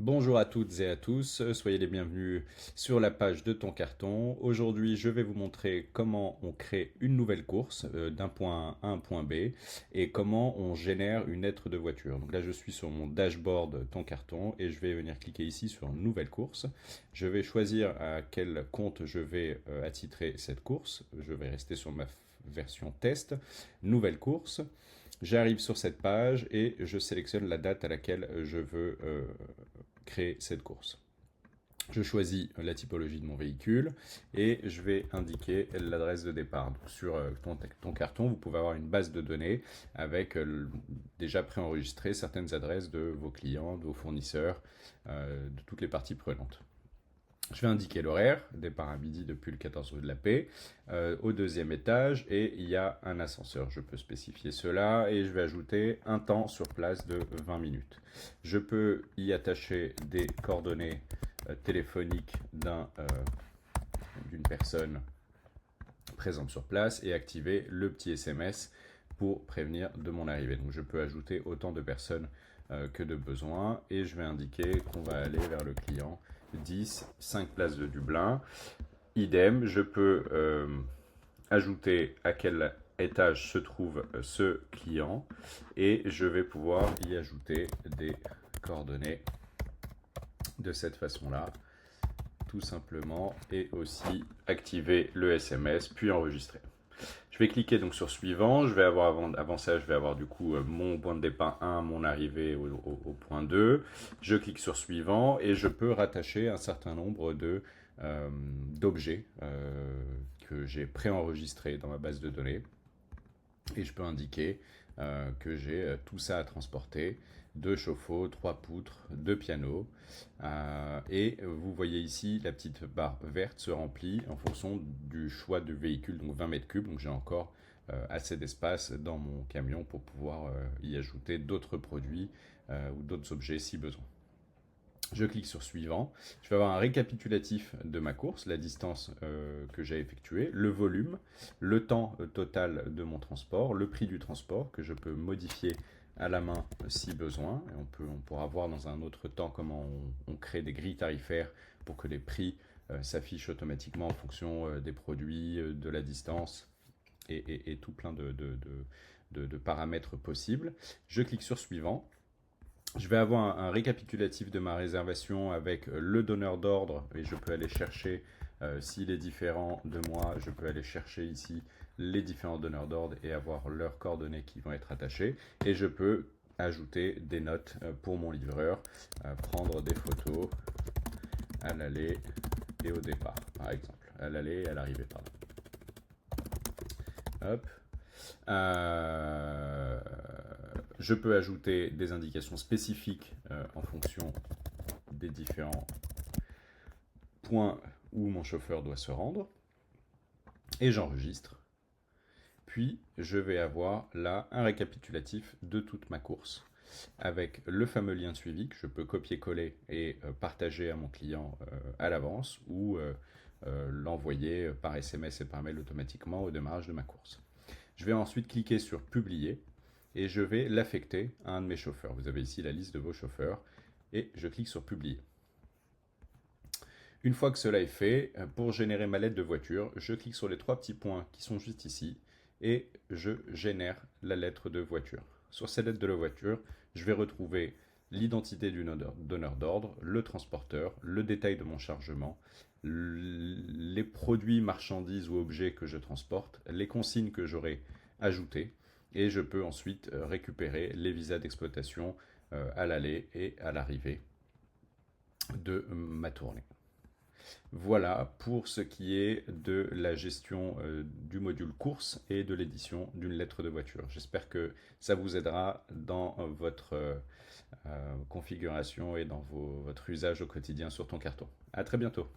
Bonjour à toutes et à tous, soyez les bienvenus sur la page de ton carton. Aujourd'hui, je vais vous montrer comment on crée une nouvelle course d'un point A à un point B et comment on génère une lettre de voiture. Donc là, je suis sur mon dashboard ton carton et je vais venir cliquer ici sur nouvelle course. Je vais choisir à quel compte je vais attitrer cette course. Je vais rester sur ma version test, nouvelle course. J'arrive sur cette page et je sélectionne la date à laquelle je veux créer cette course. Je choisis la typologie de mon véhicule et je vais indiquer l'adresse de départ. Donc sur ton carton, vous pouvez avoir une base de données avec déjà préenregistré certaines adresses de vos clients, de vos fournisseurs, de toutes les parties prenantes. Je vais indiquer l'horaire, départ à midi depuis le 14 rue de la Paix, au deuxième étage, et il y a un ascenseur. Je peux spécifier cela, et je vais ajouter un temps sur place de 20 minutes. Je peux y attacher des coordonnées téléphoniques d'une personne présente sur place, et activer le petit SMS pour prévenir de mon arrivée. Donc je peux ajouter autant de personnes que de besoin, et je vais indiquer qu'on va aller vers le client 10, 5 places de Dublin. Idem, je peux ajouter à quel étage se trouve ce client et je vais pouvoir y ajouter des coordonnées de cette façon-là, tout simplement, et aussi activer le SMS, puis enregistrer. Je vais cliquer donc sur suivant, je vais avoir avant ça, je vais avoir du coup mon point de départ 1, mon arrivée au point 2. Je clique sur suivant et je peux rattacher un certain nombre d'objets que j'ai préenregistrés dans ma base de données. Et je peux indiquer que j'ai tout ça à transporter, 2 chauffe-eau, 3 poutres, 2 pianos. Et vous voyez ici, la petite barre verte se remplit en fonction du choix du véhicule, donc 20 mètres cubes. Donc j'ai encore assez d'espace dans mon camion pour pouvoir y ajouter d'autres produits ou d'autres objets si besoin. Je clique sur suivant. Je vais avoir un récapitulatif de ma course, la distance que j'ai effectuée, le volume, le temps total de mon transport, le prix du transport que je peux modifier à la main si besoin. Et on pourra voir dans un autre temps comment on crée des grilles tarifaires pour que les prix s'affichent automatiquement en fonction des produits, de la distance et tout plein de paramètres possibles. Je clique sur suivant. Je vais avoir un récapitulatif de ma réservation avec le donneur d'ordre et je peux aller chercher, s'il est différent de moi, je peux aller chercher ici les différents donneurs d'ordre et avoir leurs coordonnées qui vont être attachées. Et je peux ajouter des notes pour mon livreur, prendre des photos à l'aller et au départ, par exemple. À l'aller et à l'arrivée, pardon. Hop. Je peux ajouter des indications spécifiques en fonction des différents points où mon chauffeur doit se rendre. Et j'enregistre. Puis, je vais avoir là un récapitulatif de toute ma course avec le fameux lien de suivi que je peux copier-coller et partager à mon client à l'avance ou l'envoyer par SMS et par mail automatiquement au démarrage de ma course. Je vais ensuite cliquer sur publier et je vais l'affecter à un de mes chauffeurs. Vous avez ici la liste de vos chauffeurs et je clique sur publier. Une fois que cela est fait, pour générer ma lettre de voiture, je clique sur les 3 petits points qui sont juste ici et je génère la lettre de voiture. Sur cette lettre de la voiture, je vais retrouver l'identité du donneur d'ordre, le transporteur, le détail de mon chargement, les produits, marchandises ou objets que je transporte, les consignes que j'aurai ajoutées, et je peux ensuite récupérer les visas d'exploitation à l'aller et à l'arrivée de ma tournée. Voilà pour ce qui est de la gestion du module course et de l'édition d'une lettre de voiture. J'espère que ça vous aidera dans votre configuration et dans votre usage au quotidien sur ton carton. À très bientôt.